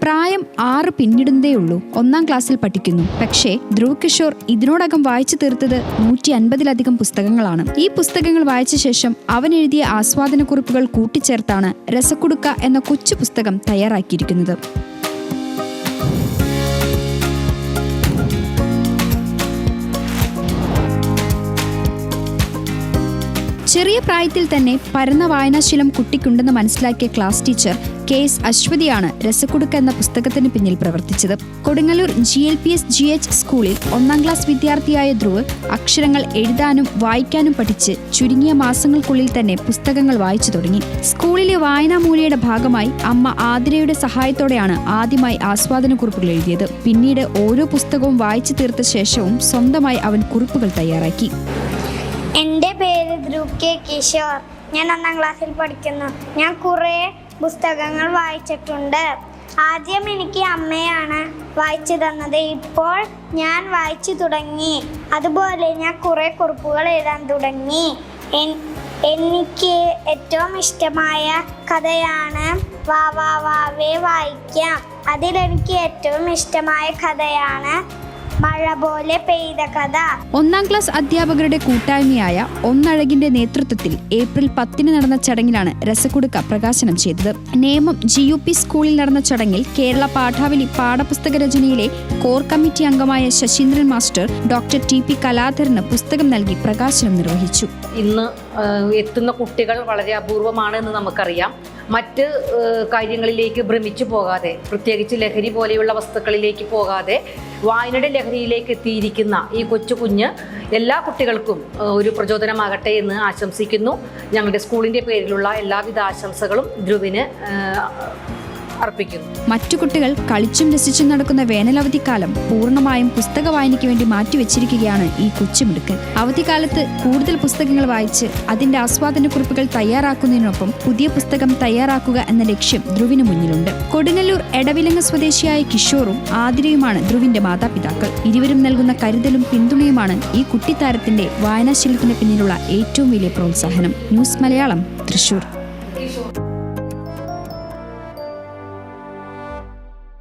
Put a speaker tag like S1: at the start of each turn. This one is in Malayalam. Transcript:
S1: പ്രായം 6 പിന്നിടുന്നതേയുള്ളൂ. 1ാം ക്ലാസ്സിൽ പഠിക്കുന്നു. പക്ഷേ ധ്രുവ് കിഷോർ ഇതിനോടകം വായിച്ചു തീർത്തത് 150-ലധികം പുസ്തകങ്ങളാണ്. ഈ പുസ്തകങ്ങൾ വായിച്ച ശേഷം അവൻ എഴുതിയ ആസ്വാദനക്കുറിപ്പുകൾ കൂട്ടിച്ചേർത്താണ് രസക്കുടുക്ക എന്ന കൊച്ചു പുസ്തകം തയ്യാറാക്കിയിരിക്കുന്നത്. ചെറിയ പ്രായത്തിൽ തന്നെ പരന്ന വായനാശീലം കുട്ടിക്കുണ്ടെന്ന് മനസ്സിലാക്കിയ ക്ലാസ് ടീച്ചർ KS അശ്വതിയാണ് രസക്കുടുക്ക എന്ന പുസ്തകത്തിന് പിന്നിൽ പ്രവർത്തിച്ചത്. കൊടുങ്ങല്ലൂർ GLPS GH സ്കൂളിൽ 1ാം ക്ലാസ് വിദ്യാർത്ഥിയായ ധ്രുവ് അക്ഷരങ്ങൾ എഴുതാനും വായിക്കാനും പഠിച്ച് ചുരുങ്ങിയ മാസങ്ങൾക്കുള്ളിൽ തന്നെ പുസ്തകങ്ങൾ വായിച്ചു തുടങ്ങി. സ്കൂളിലെ വായനാമൂലയുടെ ഭാഗമായി അമ്മ ആതിരയുടെ സഹായത്തോടെയാണ് ആദ്യമായി ആസ്വാദനക്കുറിപ്പുകൾ എഴുതിയത്. പിന്നീട് ഓരോ പുസ്തകവും വായിച്ചു തീർത്ത ശേഷവും സ്വന്തമായി അവൻ കുറിപ്പുകൾ തയ്യാറാക്കി.
S2: എൻ്റെ പേര് ധ്രുവ് K. കിഷോർ. ഞാൻ 1ാം ക്ലാസ്സിൽ പഠിക്കുന്നു. ഞാൻ കുറേ പുസ്തകങ്ങൾ വായിച്ചിട്ടുണ്ട്. ആദ്യം എനിക്ക് അമ്മയാണ് വായിച്ചു തന്നത്. ഇപ്പോൾ ഞാൻ വായിച്ചു തുടങ്ങി. അതുപോലെ ഞാൻ കുറേ കുറിപ്പുകൾ എഴുതാൻ തുടങ്ങി. എനിക്ക് ഏറ്റവും ഇഷ്ടമായ കഥയാണ് വാ വാ വാവേ വായിക്കാം. അതിലെനിക്ക് ഏറ്റവും ഇഷ്ടമായ കഥയാണ് മഴ പോലെ പെയ്ത കഥ.
S1: 1ാം ക്ലാസ് അധ്യാപകരുടെ കൂട്ടായ്മയായ ഒന്നഴകിന്റെ നേതൃത്വത്തിൽ ഏപ്രിൽ 10 നടന്ന ചടങ്ങിലാണ് രസക്കുടുക്ക പ്രകാശനം ചെയ്തത്. നേമം GUP സ്കൂളിൽ നടന്ന ചടങ്ങിൽ കേരള പാഠാവലി പാഠപുസ്തക രചനയിലെ കോർ കമ്മിറ്റി അംഗമായ ശശീന്ദ്രൻ മാസ്റ്റർ ഡോക്ടർ TP കലാധരന് പുസ്തകം നൽകി പ്രകാശനം നിർവഹിച്ചു.
S3: ഇന്ന് എത്തുന്ന കുട്ടികൾ വളരെ അപൂർവമാണ് എന്ന് നമുക്കറിയാം. മറ്റ് കാര്യങ്ങളിലേക്ക് ഭ്രമിച്ചു പോകാതെ, പ്രത്യേകിച്ച് ലഹരി പോലെയുള്ള വസ്തുക്കളിലേക്ക് പോകാതെ വായനയുടെ ലഹരിയിലേക്ക് എത്തിയിരിക്കുന്ന ഈ കൊച്ചു എല്ലാ കുട്ടികൾക്കും ഒരു പ്രചോദനമാകട്ടെ എന്ന് ആശംസിക്കുന്നു. ഞങ്ങളുടെ സ്കൂളിൻ്റെ പേരിലുള്ള എല്ലാവിധ ആശംസകളും ധ്രുവിന് അർപ്പിക്കുന്നു.
S1: മറ്റു കുട്ടികൾ കളിച്ചും രസിച്ചും നടക്കുന്ന വേനലവധിക്കാലം പൂർണ്ണമായും പുസ്തക വായനയ്ക്ക് വേണ്ടി മാറ്റിവെച്ചിരിക്കുകയാണ് ഈ കൊച്ചുമിടുക്കൻ. അവധിക്കാലത്ത് കൂടുതൽ പുസ്തകങ്ങൾ വായിച്ച് അതിന്റെ ആസ്വാദനക്കുറിപ്പുകൾ തയ്യാറാക്കുന്നതിനൊപ്പം പുതിയ പുസ്തകം തയ്യാറാക്കുക എന്ന ലക്ഷ്യം ധ്രുവിന് മുന്നിലുണ്ട്. കൊടുങ്ങല്ലൂർ എടവിലങ്ങ് സ്വദേശിയായ കിഷോറും ആതിരയുമാണ് ധ്രുവിന്റെ മാതാപിതാക്കൾ. ഇരുവരും നൽകുന്ന കരുതലും പിന്തുണയുമാണ് ഈ കുട്ടിത്താരത്തിന്റെ വായനാശീലത്തിന് പിന്നിലുള്ള ഏറ്റവും വലിയ പ്രോത്സാഹനം. ന്യൂസ് മലയാളം, തൃശൂർ.